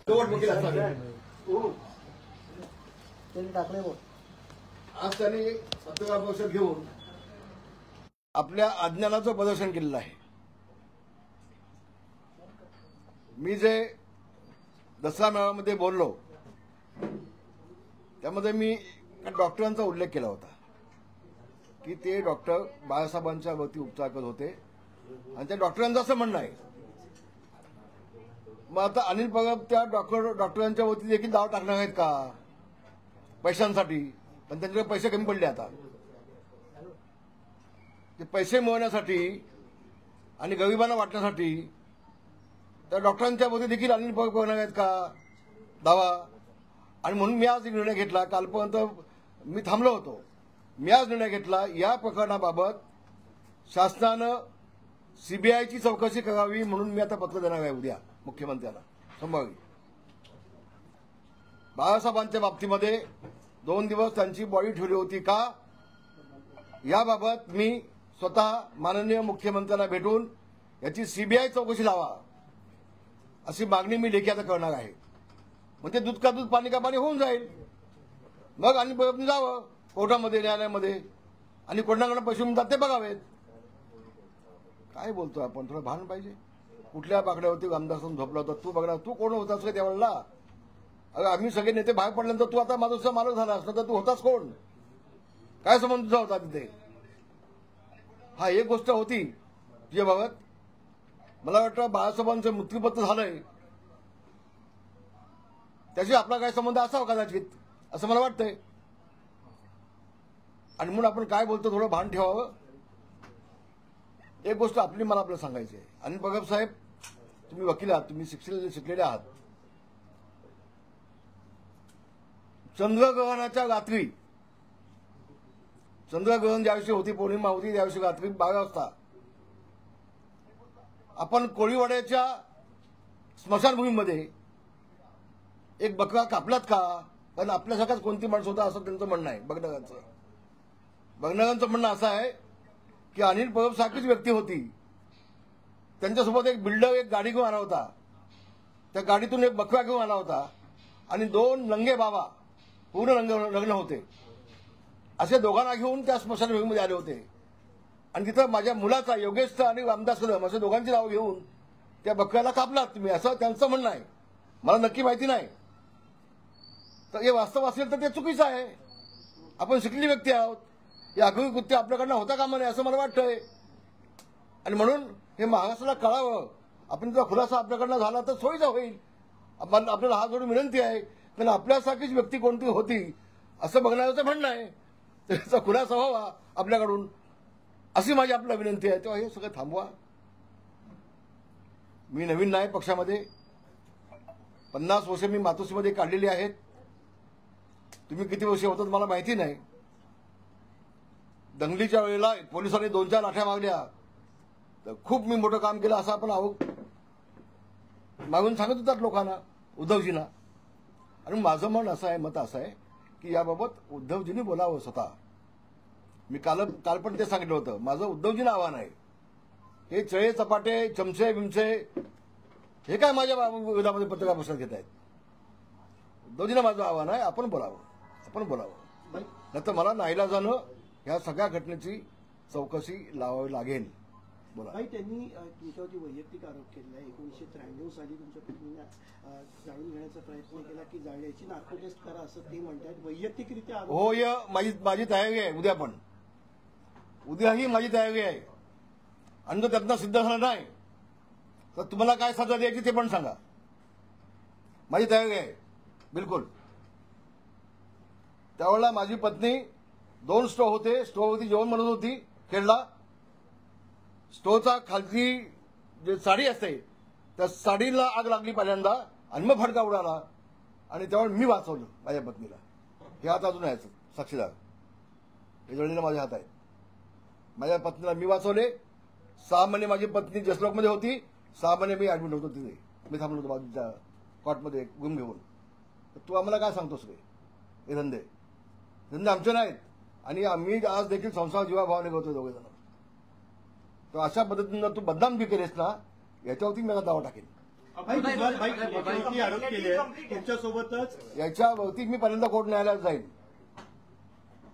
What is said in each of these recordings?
आज त्यांनी पत्रकार परिषद घेऊन आपल्या अज्ञानाचं प्रदर्शन केलेलं आहे. मी जे दसरा मेळाव्यामध्ये बोललो त्यामध्ये मी डॉक्टरांचा उल्लेख केला होता की ते डॉक्टर बाळासाहेबांच्या वरती उपचार करत होते आणि त्या डॉक्टरांचं असं म्हणणं आहे. मग आता अनिल परब त्या डॉक्टरांच्या वरती देखील दाव टाकणार आहेत का पैशांसाठी? पण त्यांच्याकडे पैसे कमी पडले. आता ते पैसे मिळवण्यासाठी आणि गरिबांना वाटण्यासाठी त्या डॉक्टरांच्या वरती देखील अनिल परब करणार आहेत का दावा? आणि म्हणून मी आज एक निर्णय घेतला. कालपर्यंत मी थांबलो होतो. मी आज निर्णय घेतला या प्रकरणाबाबत शासनानं सीबीआयची चौकशी करावी म्हणून मी आता पत्र देणार आहे उद्या मुख्यमंत्र्यांना संभाव्य. बाळासाहेबांच्या बाबतीमध्ये 2 दिवस त्यांची बॉडी ठेवली होती का याबाबत मी स्वतः माननीय मुख्यमंत्र्यांना भेटून याची सीबीआय चौकशी लावा अशी मागणी मी लेखी आता करणार आहे. म्हणजे दूध का दूध पाणी का पाणी होऊन जाईल. मग आणि परत जावं कोर्टामध्ये न्यायालयामध्ये आणि कोणाकडे पैसे मिळतात ते बघावेत. काय बोलतोय आपण? थोडं भान पाहिजे. कुठल्या बाकड्यावरती आमदार झोपला होता तू बघणार? तू कोण होतास का त्यावेळेला? अगं आम्ही सगळे नेते बाहेर पडल्यानंतर तू आता माझा मालक झाला असता तर तू होतास कोण? काय संबंध तुझा होता तिथे? हा एक गोष्ट होती तुझ्याबाबत. मला वाटतं बाळासाहेबांचं मृत्यूपत्र झालंय त्याशी आपला काय संबंध असावा कदाचित असं मला वाटतंय. आणि म्हणून आपण काय बोलतो थोडं भान ठेवावं. एक गोष्ट मला आपल्याला सांगायची आहे. अनिल परब साहेब तुम्ही वकील आहात, तुम्ही शिकलेले आहात. चंद्रग्रहणाच्या रात्री चंद्रग्रहण ज्याविषयी होती पौर्णिमा होती त्याविषयी रात्री 12 वाजता आपण कोळीवाड्याच्या स्मशानभूमीमध्ये एक बकरा कापलात का? कारण आपल्यासारखाच कोणती माणसं होता असं त्यांचं म्हणणं आहे. बगनगांचं म्हणणं असं आहे की अनिल परब सारखीच व्यक्ती होती. त्यांच्यासोबत एक बिल्डर एक गाडी घेऊन आला होता. त्या गाडीतून एक बकरा घेऊन आला होता आणि 2 नंगे बाबा पूर्ण लग्न होते असे दोघांना घेऊन त्या स्मशानभूमीमध्ये आले होते. आणि तिथं माझ्या मुलाचा योगेशचा आणि रामदास कदम असे दोघांची नावं घेऊन त्या बकऱ्याला कापलात तुम्ही असं त्यांचं म्हणणं आहे. मला नक्की माहिती नाही. तर हे वास्तव असेल तर ते चुकीचं आहे. आपण शिकलेली व्यक्ती आहोत. हे आगळी कृत्य आपल्याकडनं होता कामा नये असं मला वाटतंय. आणि म्हणून हे महाराष्ट्राला कळावं. आपण जर खुलासा आपल्याकडनं झाला तर सोयीचा होईल. आपल्याला हात जोडून विनंती आहे. कारण आपल्यासारखीच व्यक्ती कोणती होती असं बघण्याचं म्हणणं आहे. त्याचा खुलासा व्हावा आपल्याकडून अशी माझी आपल्याला विनंती आहे. तेव्हा हे सगळं थांबवा. मी नवीन नाही पक्षामध्ये. 50 वर्ष मी मातोश्रीमध्ये काढलेली आहेत. तुम्ही किती वर्ष होतात मला माहिती नाही. दंगलीच्या वेळेला पोलिसांनी 2-4 लाठ्या मागल्या तर खूप मी मोठं काम केलं असं आपण मागून सांगत होतात लोकांना उद्धवजींना. आणि माझं मत असं आहे की याबाबत उद्धवजींनी बोलावं स्वतः. मी काल पण ते सांगितलं होतं. माझं उद्धवजींना आव्हान आहे. हे चळे चपाटे चमचे बिमचे हे काय माझ्या विरोधामध्ये पत्रकार परिषद घेत आहेत? उद्धवजींना माझं आव्हान आहे आपण बोलावं. नाहीतर मला नाईलाजानं ह्या सगळ्या घटनेची चौकशी लावावी लागेल. बोला. त्यांनी तुमच्यावरती वैयक्तिक आरोप केला. 1993 साली तुमच्या पत्नीने जाळून घेण्याचा प्रयत्न केला की जाळण्याची नार्को टेस्ट करा असं ते म्हणतात. वैयक्तिकरित्या हो माझी तयारी आहे. उद्याही माझी तयारी आहे. आणि जर त्यातनं सिद्ध झालं नाही तर तुम्हाला काय सजा द्यायची ते पण सांगा. माझी तयारी आहे बिलकुल. त्यावेळेला माझी पत्नी 2 स्टोव्ह होते. स्टोव्हवरती जेवण बनवत होती खेळला. स्टोव्हचा खालची जे साडी असते त्या साडीला आग लागली पहिल्यांदा आणि मग फडका उडाला आणि त्यावेळेला मी वाचवलं माझ्या पत्नीला. हे हात अजून आहे साक्षीदार. हे जळलेलं माझे हात आहेत. माझ्या पत्नीला मी वाचवले. 6 महिने माझी पत्नी जसलोकमध्ये होती. 6 महिने मी ऍडमिट होतो तिथे. मी थांबलो होतो बाजूच्या कॉटमध्ये गुम घेऊन. तू आम्हाला काय सांगतोस रे? हे धंदे आमचे नाहीत. आणि आम्ही आज देखील संसार जीवाभावाने करतो दोघे जण. तर अशा पद्धतीनं तू बदनाम बी केलेस ना याच्यावरती मी दावा टाकेन. याच्यावरती आरोप केले तुमच्यासोबतच याच्याभोवती मी पहिल्यांदा कोर्ट न्यायालयात जाईन.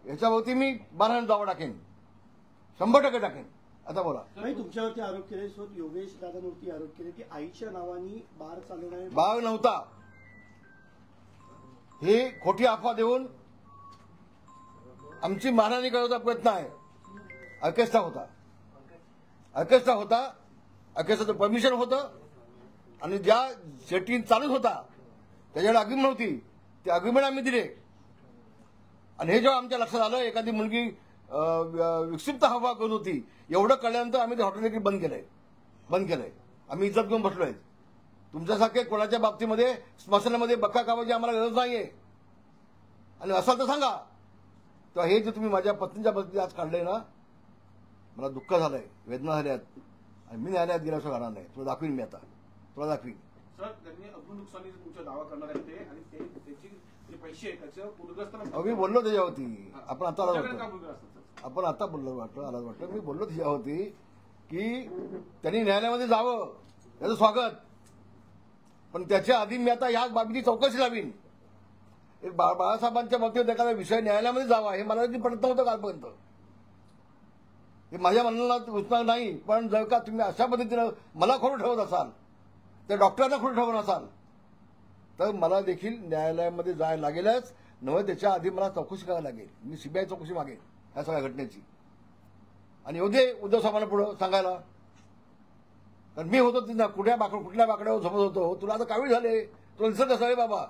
याच्याभोवती मी 12 दावा टाकेन, 100% टाकेन. आता बोला. तुमच्यावरती आरोप केले योगेश दादांवरती आरोप केले की आईच्या नावाने बार चालवणारे बाग नव्हता, ही खोटी अफवा देऊन आमची मानहानी करण्याचा प्रयत्न आहे. ऑर्केस्ट्रा होता, ऑर्केस्ट्राचं परमिशन होतं आणि ज्या सेटिंग चालूच होता त्याच्याकडे अग्रीमेंट होती, ते अग्रीमेंट आम्ही दिले. आणि हे जेव्हा आमच्या लक्षात आलं एखादी मुलगी विक्षिप्त हवा करत होती, एवढं कळल्यानंतर आम्ही ते हॉटेल देखील बंद केलंय. आम्ही इज्जत घेऊन बसलोय. तुमच्यासारखे कोणाच्या बाबतीमध्ये स्मशानामध्ये बक्का कावाची आम्हाला गरज नाहीये. आणि असाल तर सांगा. तर हे जे तुम्ही माझ्या पत्नीच्या बाबतीत आज काढलंय ना, मला दुःख झालंय, वेदना झाल्यात. आणि मी न्यायालयात गेल्याशिवाय राहणार नाही. तुला दाखवीन मी आता, तुला दाखवीन. सर, त्यांनी अब्दुल नुकसानीचा तुमचा दावा करणार आहे ते, आणि त्याची जे पैसे आहेत त्याचं पूरग्रस्त मी बोललो त्याच्यावरती. आपण आता बोललो वाटतं मी बोललो त्याच्यावरती की त्यांनी न्यायालयामध्ये जावं, त्याचं स्वागत. पण त्याच्या आधी मी आता या बाबीची चौकशी लावीन. एक बाळासाहेबांच्या बाबतीत एखादा विषय न्यायालयामध्ये जावा हे मला पडत नव्हतं कालपर्यंत. हे माझ्या मनाला रुचणार नाही. पण जर का तुम्ही अशा पद्धतीनं मला खोडं ठेवत असाल, त्या डॉक्टरांना खोडं ठेवत असाल, तर मला देखील न्यायालयामध्ये जायला लागेलच. नव्हे त्याच्या आधी मला चौकशी करायला लागेल. मी सीबीआय चौकशी मागेन या सगळ्या घटनेची. आणि येऊ दे उद्धव साहेबांना पुढं सांगायला. कारण मी होतो तिथं कुठल्या बाकड्यावर झोपत होतो. तुला आता कावीळ झाले, तुला दिसत कसं आहे बाबा,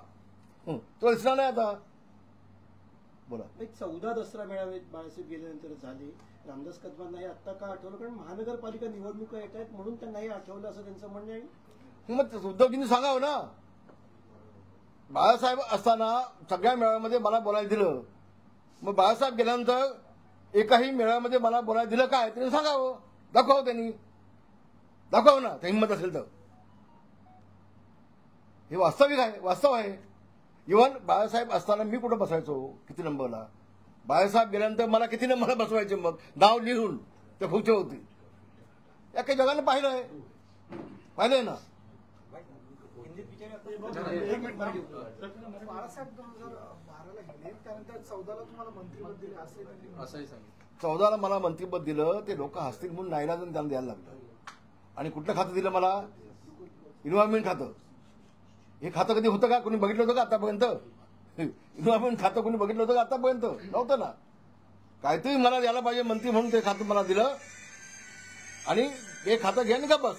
तुला दिसणार नाही आता. बोला. 14 दसरा मेळावे बाळासाहेब गेल्यानंतर झाले. रामदास कदमांना हे आत्ता का आठवलं? कारण महानगरपालिका निवडणुका येत आहेत म्हणून त्यांना हे आठवलं असं त्यांचं म्हणणं आहे. मग उद्धवजींनी सांगावं ना. बाळासाहेब असताना सगळ्या मेळाव्यामध्ये मला बोलायला दिलं. मग बाळासाहेब गेल्यानंतर एकाही मेळाव्यामध्ये मला बोलायला दिलं काय त्यांनी सांगावं. दाखवावं त्यांनी, दाखवावं ना त्या हिंमत असेल तर. हे वास्तव आहे. इव्हन बाळासाहेब असताना मी कुठं बसायचो, किती नंबरला. बाळासाहेब गेल्यानंतर मला किती नंबरला बसवायचे, मग नाव लिहून त्या फुगच्यावरती. या काही जगाने पाहिलंय ना. बाळासाहेब 2012ला गेले, त्यानंतर 14ला तुम्हाला मंत्रिपद दिले असंही सांगितलं. 14ला मला मंत्रिपद दिलं. ते लोक हसतील म्हणून नाईलाजाने त्यांना द्यायला लागलं. आणि कुठलं खातं दिलं मला? इन्व्हायरमेंट खातं. हे खातं कधी होतं का? कोणी बघितलं होतं का आतापर्यंत? इन्व्हायरमेंट खातं कोणी बघितलं होतं का आतापर्यंत? नव्हतं ना. काहीतरी मला द्यायला पाहिजे मंत्री म्हणून ते खातं मला दिलं. आणि हे खातं घ्या का बस.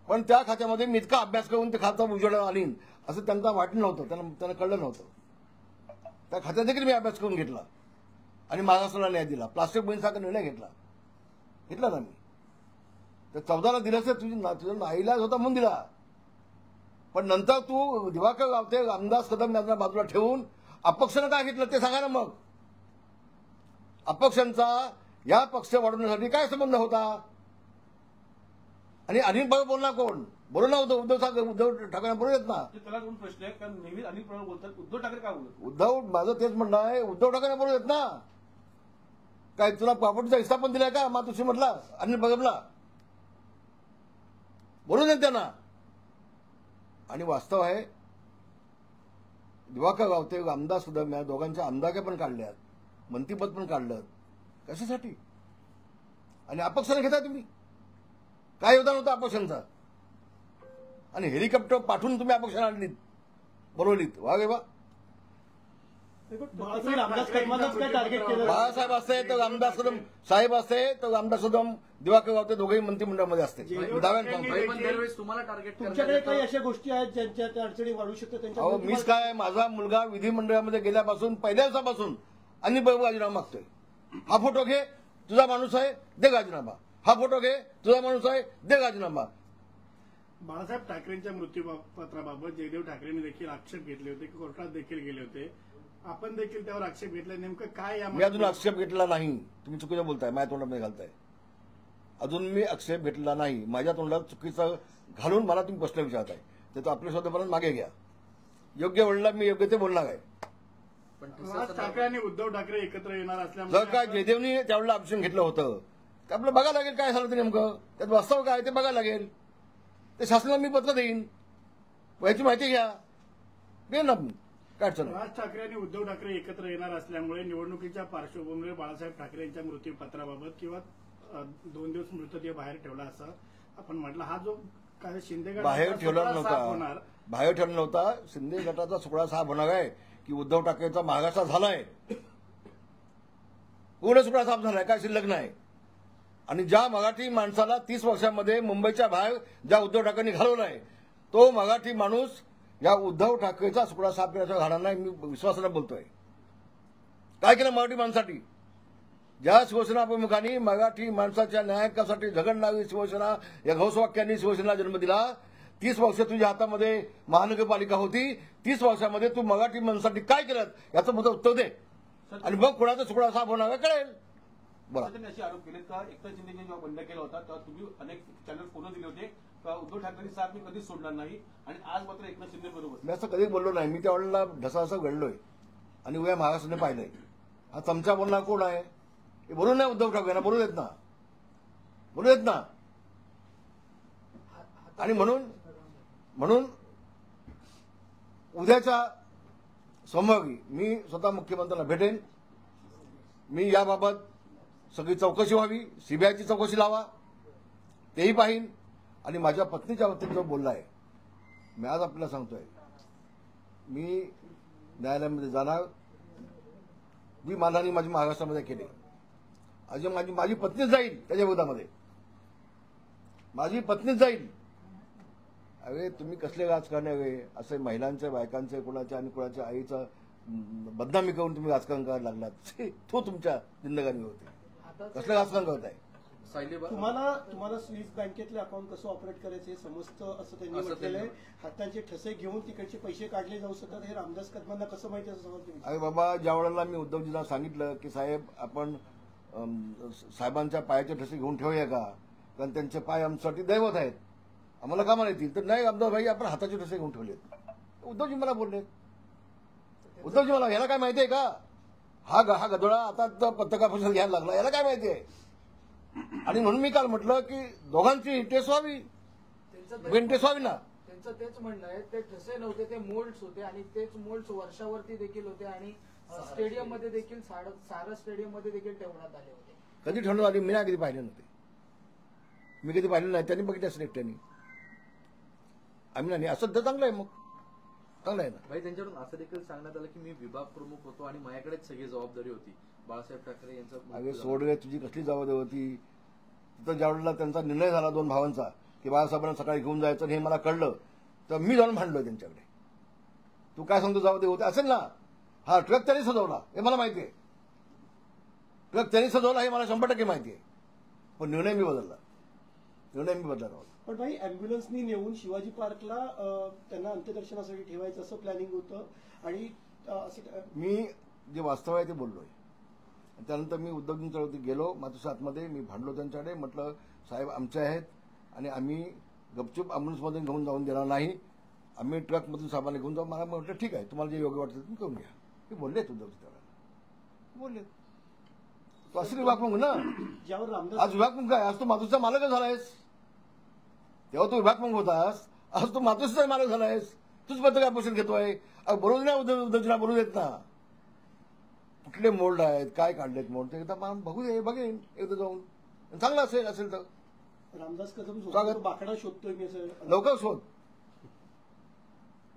पण त्या खात्यामध्ये मी इतका अभ्यास करून ते खातं उजेडाला आणीन असं त्यांना वाटलं नव्हतं. त्यांना कळलं नव्हतं. त्या खात्यात देखील मी अभ्यास करून घेतला आणि महाराष्ट्राला न्याय दिला. प्लास्टिक बंदीसारखा निर्णय घेतला ना मी. तर 14ला दिलं तर तुझ्या नाईलाज होता म्हणून दिला. पण नंतर तू दिवाकर रावते, रामदास कदम यांना बाजूला ठेवून अपक्षानं काय घेतलं ते सांगा ना. मग अपक्षांचा या पक्ष वाढवण्यासाठी काय संबंध होता? आणि अनिल पवार बोलणार कोण? बोलू नव्हतं. उद्धव ठाकरे बोलू येत ना. त्याला दोन प्रश्न आहेत. कारण नेहमी अनिल पवार बोलतात, उद्धव ठाकरे का बोलतात? माझं तेच म्हणणं आहे, उद्धव ठाकरे बोलू येत ना. काय तुला प्रॉपर्टीचा हिस्सा पण दिलाय का मातोश्री म्हटला अनिल पवारला? बोलू देत त्यांना. आणि वास्तव आहे दिवाकर रावते, रामदास कदम या दोघांच्या आमदारक्या पण काढल्यात, मंत्रिपद पण काढलं. कशासाठी? आणि अपक्षाने घेताय तुम्ही. काय योगदान होतं अपक्षांचा? आणि हेलिकॉप्टर पाठवून तुम्ही अपक्षाला आणलीत, बोलवलीत. वा गे वा. बाळासाहेब असते तर रामदास कदम साहेब असते तर रामदास कदम, दिवाकर रावते दोघेही मंत्रिमंडळामध्ये असते. तुम्हाला टार्गेट तुमच्याकडे काही अशा गोष्टी आहेत ज्यांच्या त्या अडचणी वाढू शकतात त्यांच्या? मीच काय, माझा मुलगा विधिमंडळामध्ये गेल्यापासून पहिल्या दिवसापासून अनिल बाबू राजीनामा मागतोय. हा फोटो घे, तुझा माणूस आहे, दे राजीनामा. हा फोटो घे, तुझा माणूस आहे, दे राजीनामा. बाळासाहेब ठाकरेंच्या मृत्यूपत्राबाबत जयदेव ठाकरेंनी देखील आक्षेप घेतले होते, कोर्टात देखील गेले होते. आपण देखील त्यावर आक्षेप घेतला. नेमकं काय या? मी अजून आक्षेप घेतला नाही. तुम्ही चुकीचं बोलताय, माझ्या तोंडामध्ये घालताय. अजून मी आक्षेप घेतला नाही. माझ्या तोंडात चुकीचं घालून मला तुम्ही प्रश्न विचारताय. ते तो आपल्या शब्दापर्यंत मागे घ्या. योग्य वळला मी योग्य ते बोलणार आहे. राज ठाकरे आणि उद्धव ठाकरे एकत्र येणार असल्यामुळे जर काय जयदेवनी त्यावेळेला ऑप्शन घेतलं होतं तर आपलं बघायला लागेल काय झालं ते नेमकं. त्यात वास्तव काय ते बघायला लागेल. ते शासनाला मी पत्र देईन, याची माहिती घ्या, दे ना, काय अडचण नाही. राज ठाकरे आणि उद्धव ठाकरे एकत्र येणार असल्यामुळे निवडणुकीच्या पार्श्वभूमीवर बाळासाहेब ठाकरे यांच्या मृत्यूपत्राबाबत किंवा 2 दिवस मृतदेह बाहेर ठेवला असं आपण म्हटलं. हा जो काय शिंदे गट बाहेर ठेवला होणार, नव्हता, बाहेर ठेवला नव्हता. शिंदे गटाचा सुकडा साफ होणार आहे की उद्धव ठाकरेचा महागासा झालाय, पूर्ण सुकडा साफ झालाय, काय शिल्लक नाही. आणि ज्या मराठी माणसाला 30 वर्षामध्ये मुंबईच्या बाहेर ज्या उद्धव ठाकरेंनी घालवलाय, तो मराठी माणूस या उद्धव ठाकरेचा सुकडा साफ करण्याचा घालणार नाही. मी विश्वासानं बोलतोय. काय केलं मराठी माणसासाठी? ज्या शिवसेना प्रमुखांनी मराठी माणसाच्या न्यायासाठी झगडणारी शिवसेना या घोषवाक्यांनी शिवसेना जन्म दिला. 30 वर्ष तुझ्या हातामध्ये महानगरपालिका होती, 30 वर्षामध्ये तू मराठी माणसासाठी काय केलं याचं मला उत्तर दे, आणि मग कोणाचा सुकडा साफ होणार कळेल. बोला. त्यांनी असे आरोप केले का एकनाथ शिंदेने जेव्हा बंड केला होता तेव्हा तुम्ही अनेक चॅनल फोन दिले होते का उद्धव ठाकरेंची साथ मी कधीच सोडणार नाही, आणि आज मात्र एकनाथ शिंदे बरोबर. मी असं कधीच बोललो नाही. मी त्यावेळेला ढसासा घडलोय आणि उद्या महाराष्ट्राने पाहिलंय. हा चमचा बोलणार कोण आहे? हे बोलू नाही उद्धव ठाकरेंना, बोलू देत ना, बोलू देत ना. आणि म्हणून उद्याच्या सोमवारी मी स्वतः मुख्यमंत्र्यांना भेटेन. मी याबाबत सगळी चौकशी व्हावी, सीबीआयची चौकशी लावा, तेही पाहीन. आणि माझ्या पत्नीच्या बाबतीत जो बोलला आहे, मी आज आपल्याला सांगतोय, मी न्यायालयामध्ये जाणार. मी मानहानी माझी महाराष्ट्रामध्ये केली, अजून माझी पत्नीच जाईल त्याच्या विरोधामध्ये, माझी पत्नीच जाईल. अरे तुम्ही कसले राजकारणी हवे? असे महिलांचे, बायकांचे, कुणाच्या आणि कुणाच्या आईचं बदनामी करून तुम्ही राजकारण करायला लागलात. तो तुमच्या जिंदगानी होते. कसलं राजकारण करत आहे? तुम्हाला स्विस बँकेतले अकाउंट कसं ऑपरेट करायचं हे समजतं असं त्यांनी म्हटलेलं आहे. हातांचे ठसे घेऊन तिकडचे पैसे काढले जाऊ शकतात, हे रामदास कदमांना कसं माहिती असं समजतं? अरे बाबा, ज्या वेळेला मी उद्धवजींना सांगितलं की साहेब आपण साहेबांच्या पायाचे ठसे घेऊन ठेवूया का, कारण त्यांचे पाय आमच्यासाठी दैवत आहेत, आम्हाला कामाला येतील. तर नाही अमदार भाई, आपण हाताचे ठसे घेऊन ठेवलेत. उद्धवजी मला बोलले, उद्धवजी मला याला काय माहिती आहे का? हा गदोळा आता पत्रकार परिषद घ्यायला लागला, याला काय माहिती आहे? आणि म्हणून मी काल म्हटलं की दोघांची टेस्ट व्हावी, टेस्ट व्हावी ना. त्यांचं तेच म्हणणं आहे, ते ठसे नव्हते, ते मोल्ड्स होते, आणि तेच मोल्ड्स वर्षावरती देखील होते, आणि स्टेडियम मध्ये देखील सारस स्टेडियम मध्ये देखील ठेवण्यात आले होते. कधी ठेवण्यात आली? मी नाही कधी पाहिले नव्हते, मी कधी पाहिलं नाही. त्यांनी बघितलं असेल एकट्यानी, आम्ही नाही. असं तर चांगलं आहे, मग चांगलं आहे ना. भाई, त्यांच्याकडून असं देखील सांगण्यात आलं की मी विभाग प्रमुख होतो आणि माझ्याकडेच सगळी जबाबदारी होती. बाळासाहेब ठाकरे यांचं अगे सोड रे, तुझी कसली जबाबदारी होती? तिथं ज्यावेळेला त्यांचा निर्णय झाला 2 भावांचा की बाळासाहेबांना सकाळी घेऊन जायचं, हे मला कळलं तर मी जाऊन भांडलोय त्यांच्याकडे. तू काय सांगतो जबाबदारी होती असेल ना? हा ट्रक त्यांनी सजवला हे मला माहिती आहे, ट्रक त्यांनी सजवला हे मला 100% माहिती आहे. पण निर्णय मी बदलला. पण भाई, अँब्युलन्सनी नेऊन शिवाजी पार्कला त्यांना अंत्यदर्शनासाठी ठेवायचं असं प्लॅनिंग होतं. आणि मी जे वास्तव आहे ते बोललोय. त्यानंतर मी उद्धवजींच्यावरती गेलो मातृसातमध्ये, मी भांडलो त्यांच्याकडे. म्हटलं साहेब आमचे आहेत आणि आम्ही गपचूप अँब्युलन्समध्ये घेऊन जाऊन देणार नाही, आम्ही ट्रकमधून साहेबांना घेऊन जाऊ. मला म्हटलं ठीक आहे, तुम्हाला जे योग्य वाटतं तुम्ही करून घ्या. हे बोललेत उद्धवजी त्यावेळेला, बोलले. तू असं विभाग प्रमुख ना, ज्यावर रामदास आज विभाग प्रमुख आहे, आज तू मातृचा मालक झालायस. तेव्हा तू विभाग प्रमुख होतास, आज तू मातृचा मालक झालायस. तूच पत्रकार परिषद घेतोय. बोलू नाही उद्धवजीला बोलू देत ना. कुठले मोल्ड आहेत, काय काढलेत मोल्ड, ते एकदा बघू दे, बघेन एकदा जाऊन. चांगलं असेल तर रामदास कदम बाकडा शोधतोय मी, लवकर शोध,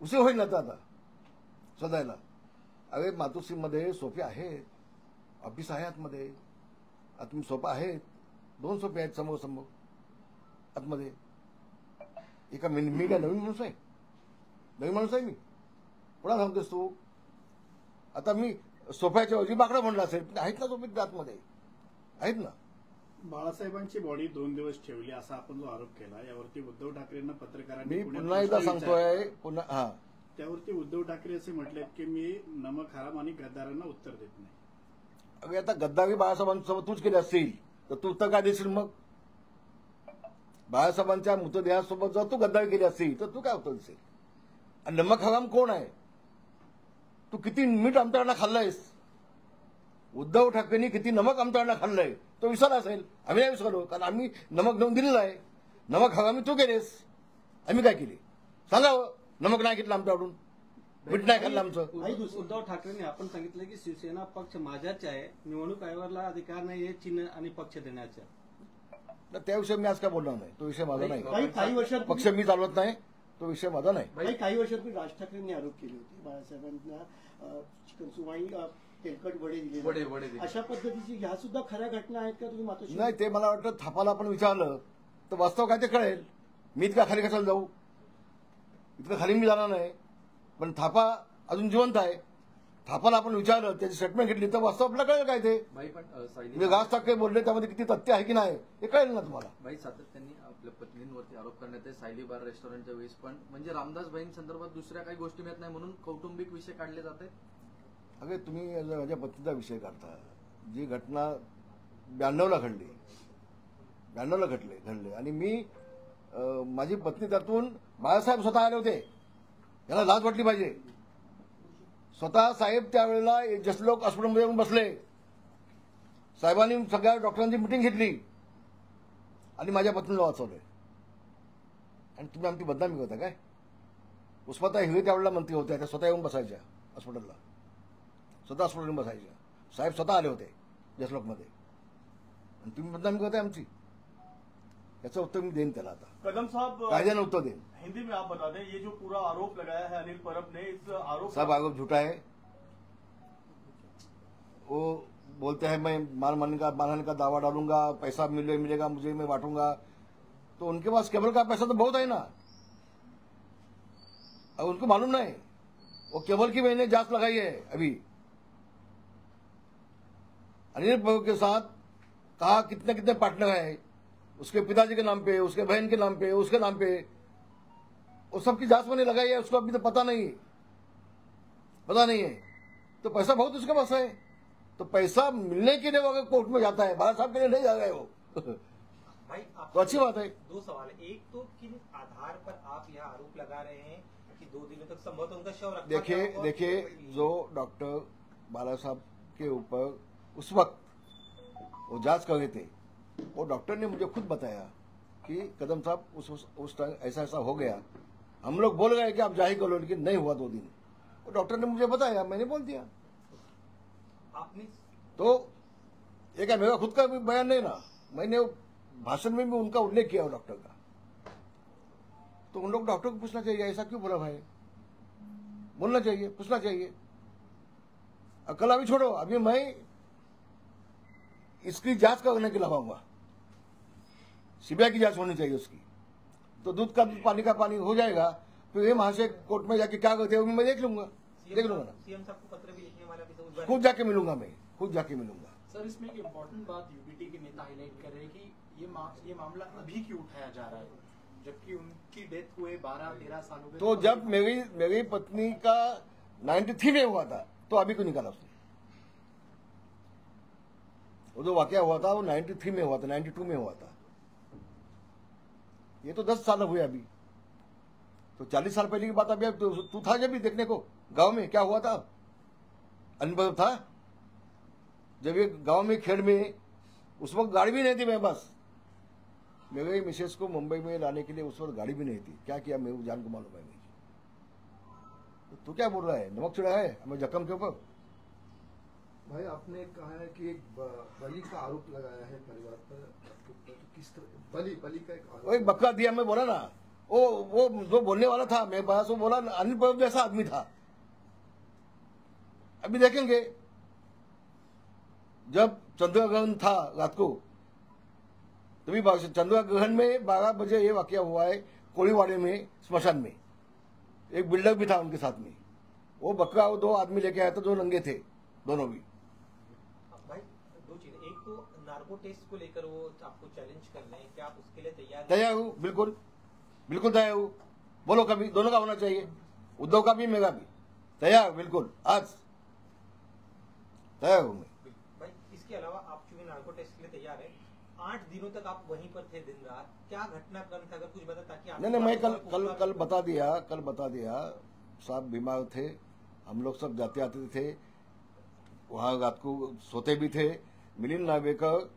उशीर होईल ना आता शोधायला. अरे मातोश्रीमध्ये सोफे आहेत, ऑफिस आहे आतमध्ये, आतमध्ये सोफा आहेत, 2 सोफे आहेत समोर आतमध्ये. एका मी काय नवीन माणूस आहे मी? कोणा सांगतोस तू? आता मी सोफ्याच्या ऐवजी बाकडं म्हणलं असेल, आहेत ना सोफे आतमध्ये, आहेत ना. बाळासाहेबांची बॉडी 2 दिवस ठेवली असा आपण जो आरोप केला, यावरती उद्धव ठाकरेंना पत्रकारांनी मी पुन्हा एकदा सांगतोय, पुन्हा त्यावरती उद्धव ठाकरे असे म्हटलेत की मी नमक हराम आणि गद्दारांना उत्तर देत नाही. अगं आता गद्दारी बाळासाहेबांसोबत तूच केली असतील तर तू उत्तर काय देशील? मग बाळासाहेबांच्या मृतदेहासोबत जर तू गद्दारी केली असतील तर तू काय उत्तर देशील? आणि नमक हराम कोण आहे? तू किती मीठ आमच्याकडनं खाल्लंयस? उद्धव ठाकरेंनी किती नमक आमच्याकडनं खाल्लंय तो विसरला असेल. आम्ही नाही विसरलो, कारण आम्ही नमक देऊन दिलेलं आहे. नमक हरामी तू केलेस. आम्ही काय केली सांगावं. नमक नाही घेतलं आमच्याकडून, मीठ नाही खाल्लं आमचं. उद्धव ठाकरेंनी आपण सांगितलं की शिवसेना पक्ष माझाच आहे, निवडणूक आयोगाला अधिकार नाही हे चिन्ह आणि पक्ष देण्याचा. तर त्याविषयी मी आज काय बोलणार नाही, तो विषय माझा नाही. काही वर्षात पक्ष मी चालवत नाही, तो विषय माझा नाही. काही वर्षापूर्वी राज ठाकरेंनी आरोप केले होते बाळासाहेबांना चिकन सुवाई तेलकट वडे दिले. अशा पद्धतीची ह्या सुद्धा खऱ्या घटना आहेत का? तुम्ही मातोश्री नाही, ते मला वाटतं थापाला आपण विचारलं तर वास्तव काय ते कळेल. मी इतका खाली कशाला जाऊ, इतकं खाली मी जाणार नाही. पण थापा अजून जिवंत आहे, थापाला आपण विचारलं, त्याची स्टेटमेंट घेतली तर वास्तव आपल्याला कळेल काय ते. भाई पण म्हणजे राज ठाकरे बोलले त्यामध्ये किती तथ्य आहे की नाही हे कळेल ना तुम्हाला. भाई सातत्याने आपल्या पत्नींवरती आरोप करण्यात आहे, सायली बार रेस्टॉरंटच्या वेळेस पण, म्हणजे रामदास भाईंसंदर्भात दुसऱ्या काही गोष्टी मिळत नाही म्हणून कौटुंबिक विषय काढले जाते. अगे तुम्ही माझ्या पत्नीचा विषय करता, जी घटना 92ला घडली, 92ला घडले आणि मी माझी पत्नी त्यातून बाळासाहेब स्वतः आले होते, याला लाज वाटली पाहिजे. स्वतः साहेब त्यावेळेला जसलोक हॉस्पिटलमध्ये येऊन बसले, साहेबांनी सगळ्या डॉक्टरांची मिटिंग घेतली आणि माझ्या पत्नीला वाचवलंय. आणि तुम्ही आमची बदनामी करता काय? उस्माता हिरे त्यावेळेला मंत्री होत्या, त्या स्वतः येऊन बसायच्या हॉस्पिटलला, स्वतः हॉस्पिटलमध्ये बसायच्या. साहेब स्वतः आले होते जसलोकमध्ये आणि तुम्ही बदनामी करताय आमची. याचं उत्तर मी देईन त्याला आता, कदम साहब कायद्यानं उत्तर देईन. हिंदी में आप बता दें, ये जो पूरा आरोप लगाया है अनिल परब ने, इस आरोप सब आरोप झूठा है. वो बोलते हैं मैं मानहानि का दावा डालूंगा, पैसा मिलेगा मुझे, मैं बांटूंगा. तो उनके पास केबल का पैसा तो बहुत है ना, अब उनको मालूम नहीं. वो केबल की मैंने जांच लगाई है अभी, अनिल परब के साथ कहा कितने कितने पार्टनर है, उसके पिताजी के नाम पे, उसके बहन के नाम पे, उसके नाम पे, वो सबकी जांच मैंने लगाई है. उसको अभी तो पता नहीं है. तो पैसा बहुत उसके पास है. तो पैसा मिलने के लिए वो अगर कोर्ट में जाता है, बाला साहब के लिए नहीं जा रहे हो भाई तो अच्छी बात है. दो सवाल है. एक तो किन आधार पर आप यह आरोप लगा रहे हैं कि 2 दिनों तक संभवतः उनका शव रखा गया होगा? देखिए जो डॉक्टर बाला साहब के ऊपर उस वक्त वो जांच कर रहे थे, वो डॉक्टर ने मुझे खुद बताया कि कदम साहब उस टाइम ऐसा हो गया. हम लोग बोल रहे हैं कि आप जाहिर कर लो, लेकिन नहीं हुआ 2 दिन. वो डॉक्टर ने मुझे बताया, मैंने बोल दिया. आपने तो ये क्या मेरा खुद का भी बयान नहीं ना, मैंने भाषण में भी उनका उल्लेख किया डॉक्टर का. तो उन लोग डॉक्टर को पूछना चाहिए ऐसा क्यों बोला भाई, बोलना चाहिए, पूछना चाहिए. कल अभी छोड़ो, अभी मैं इसकी जांच करने के लगाऊंगा. सीबीआई की जांच होनी चाहिए उसकी. तो दूध का दूध, पानी का पानी हो जाएगा. फिर ये वहां से कोर्ट में जाके क्या करते हैं मैं देख लूंगा ना. सीएम साहब को पत्र भी लिखने वाला भी तो खुद जाके मिलूंगा, मैं खुद जाके मिलूंगा. सर इसमें एक इम्पोर्टेंट बात यूबीटी के नेता हाईलाइट कर रहे हैं कि ये मामला अभी क्यों उठाया जा रहा है, जबकि उनकी डेथ हुए 12-13 सालों में. तो जब मेरी पत्नी का 93 में हुआ था, तो अभी क्यों निकाला उसने? वो जो वाकया हुआ था वो 93 में हुआ था, 92 में हुआ था. ये तो 10 साल हुए अभी. तो 40 साल पहले की बात. अभी तू था जब भी देखने को गांव में क्या हुआ था, अनुभव था जब ये गांव में खेड़ में उस वक्त गाड़ी भी नहीं थी. मैं बस मेरे मिसेस को मुंबई में लाने के लिए उस वक्त गाड़ी भी नहीं थी. क्या किया मेरे जान को मालूम है. तो क्या बोल रहा है, नमक चढ़ा है हमें जख्म के ऊपर. भाई आपने कहा है कि एक बलि का आरोप लगाया है परिवार पर, तो किस तरह बलि का एक आरोप? वो एक बकरा दिया, मैं बोला ना, वो जो बोलने वाला था मेरे पास, वो बोला अनिल परब जैसा आदमी था. अभी देखेंगे जब चंद्रमा ग्रहण था रात को, तभी चंद्रमा ग्रहण में 12 बजे ये वाकया हुआ है कोलीवाड़े में स्मशान में. एक बिल्डर भी था उनके साथ में. वो बकरा वो 2 आदमी लेके आया था, 2 नंगे थे दोनों भी. भाई 2 चीजें. एक तो नार्को टेस्ट को लेकर वो आपको चैलेंज कर रहे हैं, क्या आप उसके लिए तैयार हूँ? बिल्कुल तैयार हूँ. बोलो कभी, दोनों का होना चाहिए, उद्धव का भी मेरा भी. तैयार बिल्कुल, आज तैयार हूँ मैं. भाई इसके अलावा आप चूंकि नार्को टेस्ट के लिए तैयार है, 8 दिनों तक आप वहीं पर थे दिन रात, क्या घटनाक्रम था, अगर कुछ बता ताकि आप. नहीं, मैं कल बता दिया. साहब बीमार थे, हम लोग सब जाते आते थे वहाँ, रात को सोते भी थे. मिलिंद नार्वेकर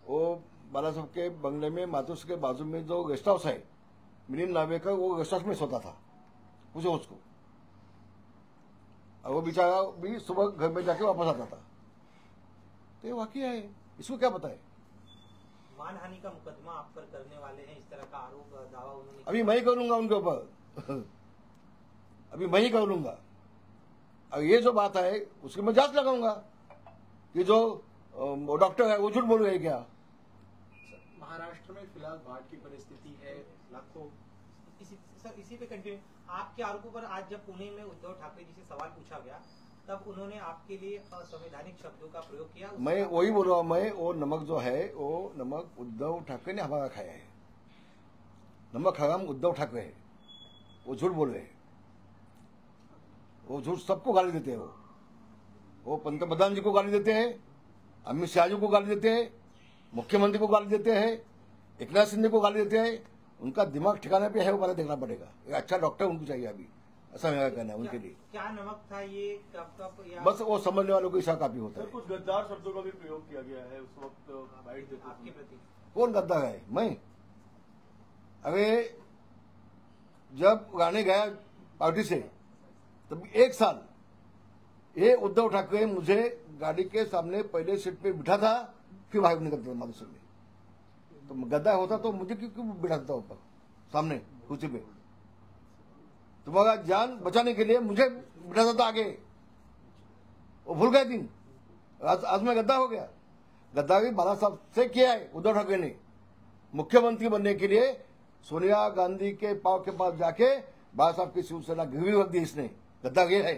वो बाला साहब के बंगले में मातोश्री के बाजू में जो गेस्ट हाउस है मिलिंद नार्वेकर वो रेस्टोरेंट में सोता था, पूछो उसको। और वो बेचारा भी सुबह घर में जाके वापस आता था। तो ये वाकया है, इसको क्या पता है? मानहानि का मुकदमा आप पर करने वाले हैं, इस तरह का आरोप दावा उन्होंने अभी मैं ही कर लूंगा उनके ऊपर अभी मैं ही कर लूंगा। और ये जो बात है उसकी मैं जांच लगाऊंगा कि जो डॉक्टर है वो झूठ बोल रहे क्या। महाराष्ट्र में फिलहाल बाढ़ की परिस्थिति है, लाखों इसी पे कंटिन्यू आपके आरोपों पर आज जब पुणे में उद्धव ठाकरे जी से सवाल पूछा गया तब उन्होंने आपके लिए असंवैधानिक शब्दों का प्रयोग किया। मैं वही बोल रहा हूं, मैं वो नमक जो है वो नमक उद्धव ठाकरे ने हमारा खाया है। नमक हराम उद्धव ठाकरे है, वो झूठ बोल रहे हैं। वो झूठ सबको गाली देते हैं। वो पंतप्रधान जी को गाली देते हैं, अमित शाह जी को गाली देते हैं, मुख्यमंत्री को गाली देते हैं, एकनाथ शिंदे को गाली देते हैं। उनका दिमाग ठिकाने पे है वो पहले देखना पड़ेगा। एक अच्छा डॉक्टर उनको चाहिए अभी, ऐसा मेरा कहना है उनके लिए। क्या नमक था ये, कब या बस वो समझने वालों को ऐसा काफी होता है। कुछ गद्दार शब्दों का भी प्रयोग किया गया है उस वक्त बाइट देते आपके प्रति? कौन गद्दार है? मैं? अरे जब गाने गया पार्टी से तब 1 साल ये उद्धव ठाकरे मुझे गाड़ी के सामने पहले सीट पे बिठा था, फिर बाहर निकलता था माधुसर में। तो गद्दा होता तो मुझे क्यों बिठाता था ऊपर सामने कुर्सी पे? तुम्हारा जान बचाने के लिए मुझे बिठाता था आगे। वो भूल गए दिन। आज मैं गद्दा हो गया। गद्दारी बाला साहब से किया है उद्धव ठाकरे ने। मुख्यमंत्री बनने के लिए सोनिया गांधी के पाव के पास जाके बाला साहब की शिवसेना गिरवी रख दी इसने। गद्दार ये है।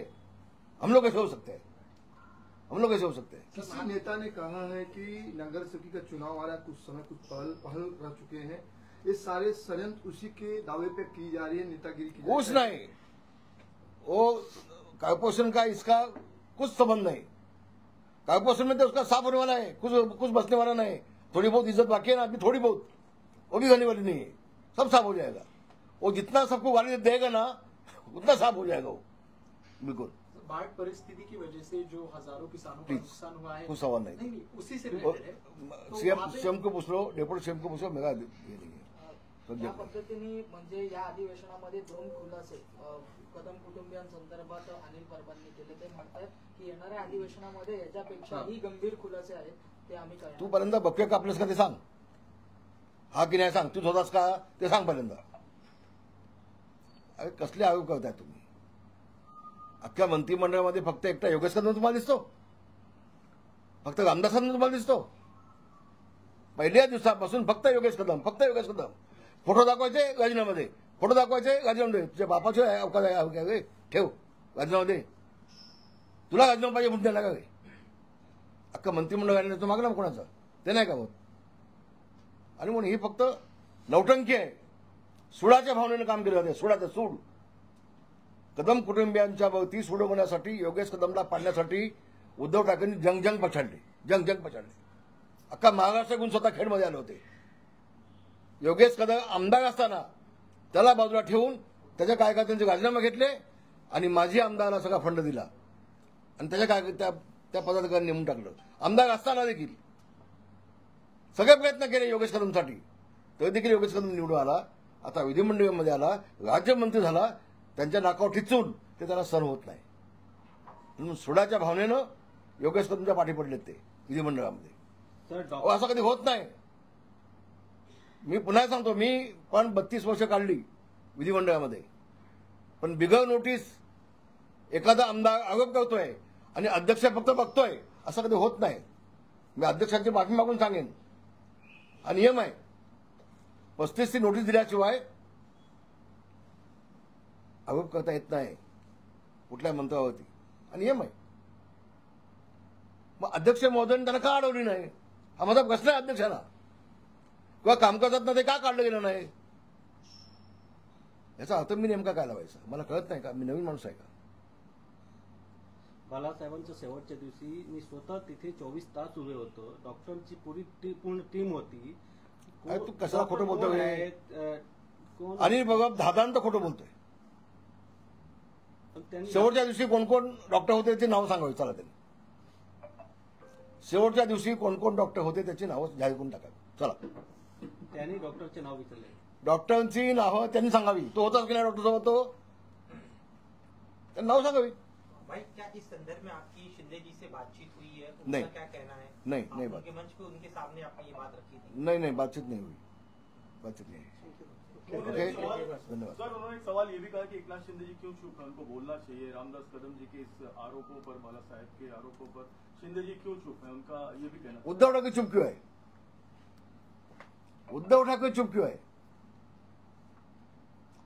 हम लोग कैसे हो सकते हैं? हम लोग कैसे हो सकते हैं? किसी नेता ने कहा है कि नगर समिति का चुनाव आ रहा है, कुछ समय कुछ पहल रह चुके हैं, ये सारे षड्यंत्र उसी के दावे पे की जा रही है, नेतागिरी की कुछ नहीं। वो कॉर्पोरेशन का इसका कुछ संबंध नहीं। कॉर्पोरेशन में तो उसका साफ होने वाला है, कुछ बचने वाला नहीं। थोड़ी बहुत इज्जत बाकी है ना, अभी थोड़ी बहुत, वो भी रहने वाली नहीं है। सब साफ हो जाएगा। वो जितना सबको गाली देगा ना उतना साफ हो जाएगा वो, बिल्कुल। बाढ़ परिस्थिति की वजह से जो हजारों किसानों का नुकसान हुआ है, कुछ सवाल नहीं। नहीं उसी से रिलेटेड है। तो सीएम को पूछ लो, डेप्युटी सीएम को पूछ लो, मेरा ये नहीं है। या पद्धतीने म्हणजे या अधिवेशनामध्ये 2 खुलासे कदम कुटुंबियांसंदर्भात अनिल परबांनी केले। ते म्हणतात की येणाऱ्या अधिवेशनामध्ये याच्यापेक्षाही गंभीर खुलासे आहेत ते आम्ही करणार। तू पर्यंत बक्के कापलेस का ते सांग, हा की नाही सांग। तू होतास का ते सांग पर्यंत। अरे कसले आरोप करताय तुम्ही? अख्ख्या मंत्रिमंडळामध्ये फक्त एकटा योगेश कदम तुम्हाला दिसतो? फक्त रामदास कदम तुम्हाला दिसतो? पहिल्या दिवसापासून फक्त योगेश कदम, फक्त योगेश कदम। फोटो दाखवायचे राजीनामध्ये, फोटो दाखवायचे राजीनामध्ये। तुझ्या बापाचे अवकाश आहे, ठेव राजीनामध्ये। तुला राजीनामा पाहिजे म्हणून देणार का? अख्खा मंत्रिमंडळ तो मागला कोणाचा? ते नाही का होत? आणि म्हणून ही फक्त नौटंकी आहे। सुडाच्या भावनेनं काम केलं जाते, सुडाचं सूड। कदम कुटुंबियांच्या भोवती सूड होण्यासाठी, योगेश कदमला पाडण्यासाठी उद्धव ठाकरेंनी जंग पछाडली, जंग पछाडली। अख्खा महाराष्ट्र गुण स्वतः खेडमध्ये आले होते। योगेश कदम आमदार असताना त्याला बाजूला ठेवून त्याच्या कार्यकर्त्यांचे राजीनामे घेतले आणि माजी आमदाराला सगळा फंड दिला आणि त्याच्या त्या पदाधिकाऱ्यांनी नेमून टाकलं। आमदार असताना देखील सगळे प्रयत्न केले योगेश कदमसाठी, तरी देखील योगेश कदम निवडून आला। आता विधिमंडळामध्ये आला, राज्यमंत्री झाला, त्यांच्या नाकावर ठिचून ते त्यांना सहन होत नाही। म्हणून सुडाच्या भावनेनं योगेश कदमच्या पाठी पडलेत ते विधिमंडळामध्ये। असं कधी होत नाही। मी पुन्हा सांगतो, मी पण 32 वर्ष काढली विधिमंडळामध्ये, पण बिगर नोटीस एखादा आमदार आरोप करतोय आणि अध्यक्ष फक्त बघतोय, असं कधी होत नाही। मी अध्यक्षांची माफी मागून सांगेन, हा नियम आहे। 35 ची नोटीस दिल्याशिवाय आरोप करता येत नाही कुठल्या मंत्र्यावरती, हा नियम आहे। मग अध्यक्ष महोदयांनी त्यांना का अडवली नाही? हा माझा प्रश्न आहे अध्यक्षाला। किंवा कामकाजात ना ते का काढलं गेलं नाही? याचा अर्थ मी नेमका काय लावायचा मला कळत नाही का? मी नवीन माणूस आहे का? बालासाहेबांच्या शेवटच्या दिवशी मी स्वतः तिथे 24 तास उभे होतो। डॉक्टरांची पूर्ण टीम होती। तू कशाला खोटं बोलतोय? अनिल भगत धादांत खोटं बोलतोय। शेवटच्या दिवशी कोण कोण डॉक्टर होते त्याची नाव सांगावी चला त्यांनी। शेवटच्या दिवशी कोण कोण डॉक्टर होते त्याची नावं जाहीर करून टाकावी चला। त्यांनी डॉक्टरचे नाव विचारले। डॉक्टरांची नावं त्यांनी सांगावी. तो होताच की नाही डॉक्टरसोबत, तो त्यांनी नाव सांगावी. भाई क्या इस संदर्भ में आपकी शिंदे जी से बातचीत हुई है? नहीं. उनका क्या कहना है? नहीं, आप नहीं उनके मंच पे उनके सामने आपने ये बात रखी थी? नहीं, बातचीत नहीं हुई, बातचीत नहीं हुई. ओके, धन्यवाद. सर, उन्होंने एक सवाल ये भी कहा कि एकनाथ शिंदे जी क्यों चुप है, उनको बोलना चाहिए. रामदास कदम जी के इस आरोपों पर, बाला साहेब के आरोपों पर शिंदे जी क्यों चुप है, उनका ये भी कहना. उद्धव ठाकरे चुप क्यों है? उद्धव ठाकरे चुप क्यों है?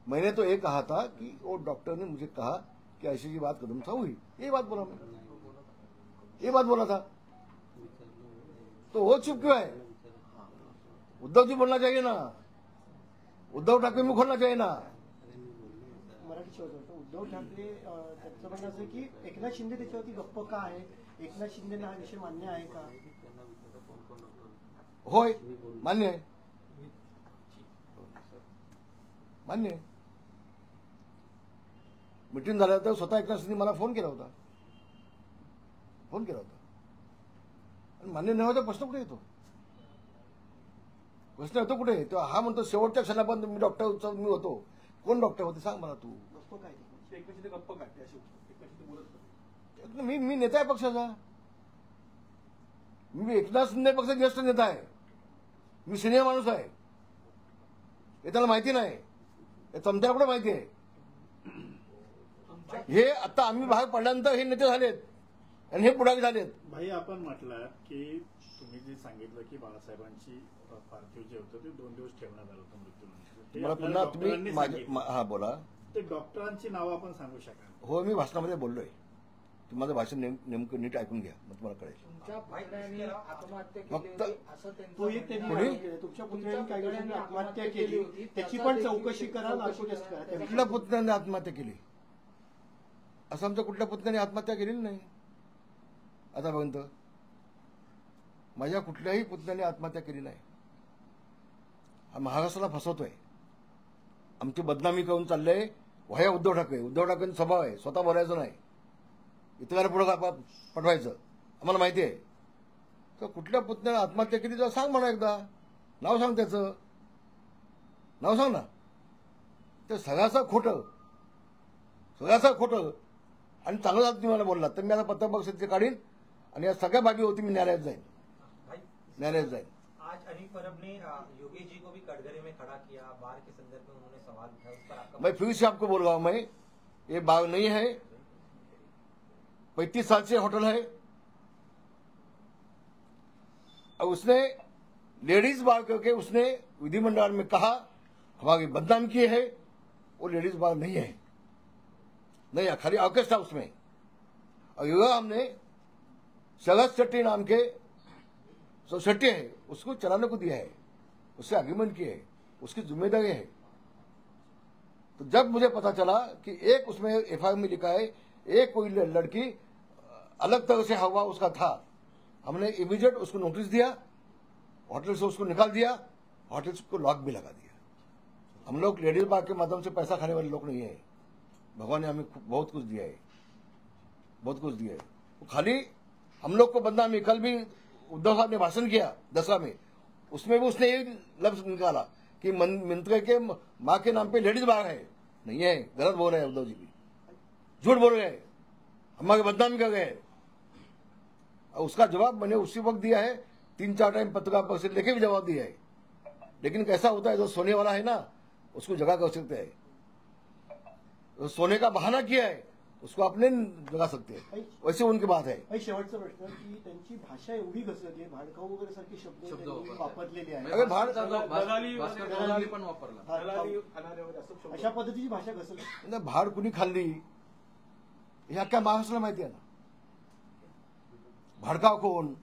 मैंने तो ये कहा था कि वो डॉक्टर ने मुझे कहा कि ऐसी की बात कदम साहब हुई, ये बात बोला मैं, ये बात बोला था. तो वो चुप क्यों है? उद्धव जी बोलना चाहिए ना, उद्धव ठाकरे मुख खोलना चाहिए ना. मराठी शेवट उद्धव ठाकरे त्यांचं म्हणणं असं की एकनाथ शिंदे त्याच्यावरती गप्प का आहे? एकनाथ शिंदेना हा विषय मान्य आहे का? होय, मान्य आहे, मान्य आहे. मिटिंग झाल्यानंतर स्वतः एकनाथ शिंदे मला फोन केला होता, आणि मान्य न व्हायचा प्रश्न कुठे येतो? प्रश्न येतो कुठे? तो हा म्हणतो शेवटच्या क्षणापर्यंत मी डॉक्टर मी होतो. कोण डॉक्टर होते सांग मला तू. गप्प काय? एकनाथ शिंदे गप्प काढते अशी एकनाथ शिंदे बोलत नाही. मी नेता आहे पक्षाचा, मी एकनाथ शिंदे पक्षाचा ज्येष्ठ नेता आहे, मी सिनियर माणूस आहे. हे त्याला माहिती नाही, हे चमच्याला कुठे माहिती आहे? हे आता आम्ही बाहेर पडल्यानंतर हे नेते झालेत आणि हे पुढारी झालेत. भाई आपण म्हटलं की तुम्ही जे सांगितलं की बाळासाहेबांची पार्थिव जे होतं ते 2 दिवस ठेवण्यात आलं होतं मृत्यूनंतर. मला पुन्हा तुम्ही हा बोला. ते डॉक्टरांची नावं आपण सांगू शकाल? हो, मी भाषणामध्ये बोललोय. तुम्ही माझं भाषण नेमकं नीट ऐकून घ्या, मग तुम्हाला कळेल. तुमच्या पुतण्याने आत्महत्या केली फक्त होती असं त्यांचं तो एक त्यांनी म्हणणं आहे. केलं. तुमच्या पुतण्याने काही जणांनी आत्महत्या केली होती, त्याची पण चौकशी करा, नार्को टेस्ट करा. कुठल्या पुतण्याने आत्महत्या केली? असं आमच्या कुठल्या पुतण्याने आत्महत्या केलेली नाही आतापर्यंत. माझ्या कुठल्याही पुतण्याने आत्महत्या केली नाही. हा महाराष्ट्राला फसवतोय, आमची बदनामी करून चाललंय. वया उद्धव ठाकरेंचा स्वभाव आहे, स्वतः बोलायचं नाही, इतरांना पुढे पाठवायचं. आम्हाला माहिती आहे. तर कुठल्या पुतण्याने आत्महत्या केली तर सांग म्हणा, एकदा नाव सांग, त्याचं नाव सांग ना. ते सगळ्याचं खोटं आणि चांगलं तुम्ही मला बोललात तर मी आता पत्रपरिषदेचे काढीन आणि या सगळ्या बाबी होती मी न्यायालयात जाईन. आज अनिल परब ने योगेश जी को भी कटघरे में खड़ा किया, बार के संदर्भ में उन्होंने सवाल उठाया, उस पर आपका? मैं फिर से आपको बोल रहा हूं, मैं ये बार नहीं है, 35 साल से होटल है. और उसने लेडीज बार करके उसने विधिमंडल में कहा हमारी बदनाम की है. वो लेडीज बार नहीं है, नहीं है, खाली ऑर्केस्ट्रा उसमें. और युवा हमने शरद शेट्टी नाम के सोसाइटी है उसको चलाने को दिया है, उससे एग्रीमेंट किए है, उसकी जिम्मेदारी है. तो जब मुझे पता चला कि एक उसमें एफआईआर में लिखा है एक कोई लड़की अलग तरह से हवा उसका था, हमने इमीडिएट उसको नोटिस दिया, होटल से उसको निकाल दिया, होटल को लॉक भी लगा दिया. हम लोग लेडीज बार के माध्यम से पैसा खाने वाले लोग नहीं है. भगवान ने हमें बहुत कुछ दिया है, बहुत कुछ दिया है. तो खाली हम लोग को बदनामी. कल भी उद्धव साहब ने भाषण किया दसरा में, उसमें भी उसने ये लफ्ज निकाला कि मंत्री के माँ के नाम पे लेडीज बार है. नहीं है, गलत बोल रहे हैं उद्धव जी भी, झूठ बोल रहे हैं, हमारे बदनामी कर गए. और उसका जवाब मैंने उसी वक्त दिया है, 3-4 टाइम पत्रकार परिषद लेके भी जवाब दिया है. लेकिन कैसा होता है, जो सोने वाला है ना उसको जगह कर सकते हैं, तो सोने का बहाना किया है उसको अपने जगा सकते हैं, वैसे उनकी बात है. शेवटचा प्रश्न की त्यांची भाषा एवढी घसरली आहे, भाडकाऊ वगैरे सारखे शब्द त्यांनी वापरलेले आहेत. अरे दलाली पण वापरला, अशा पद्धतीची भाषा घसरली. भाड कुणी खाल्ली हे अख्ख्या महाराष्ट्राला माहिती आहे ना. भाडकाव कोण?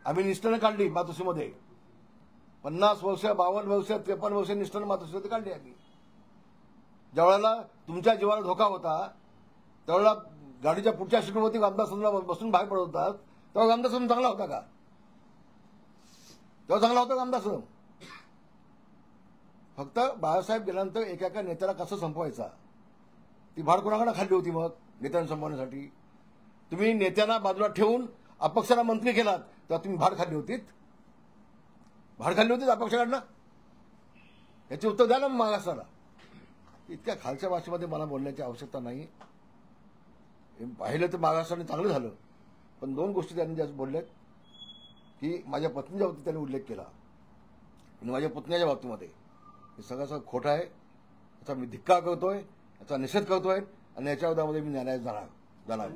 आम्ही निष्ठाने काढली मातोश्रीमध्ये. 50 वर्ष, 52 वर्ष, 53 वर्ष निष्ठाने मातोश्रीमध्ये काढली आम्ही. ज्यावेळेला तुमच्या जीवाला धोका होता त्यावेळेला गाडीच्या पुढच्या सीटवरती आमदार बसून बाहेर पडत होतात, तेव्हा आमदार समूह चांगला होता का? तेव्हा चांगला होता का आमदार समूह? फक्त बाळासाहेब गेल्यानंतर एका नेत्याला कसं संपवायचा, ती भाड कोणाकडे खाल्ली होती मग नेत्यांना संपवण्यासाठी? तुम्ही नेत्यांना बाजूला ठेवून अपक्षाला मंत्री केलात तेव्हा तुम्ही भाड खाल्ली होतीत? भाड खाल्ली होतीत अपक्षाकडनं? याचे उत्तर द्या ना महाराष्ट्राला. इतक्या खालच्या भाषेमध्ये मला बोलण्याची आवश्यकता नाही. पाहिलं तर महाराष्ट्राने चांगलं झालं, पण 2 गोष्टी त्यांनी ज्या बोलल्यात की माझ्या पत्नीच्या बाबतीत त्यांनी उल्लेख केला आणि माझ्या पुतण्याच्या बाबतीमध्ये हे सगळं खोटं आहे. याचा मी धिक्कार करतोय, याचा निषेध करतोय आणि याच्या विरोधामध्ये मी न्यायालयात जाणार.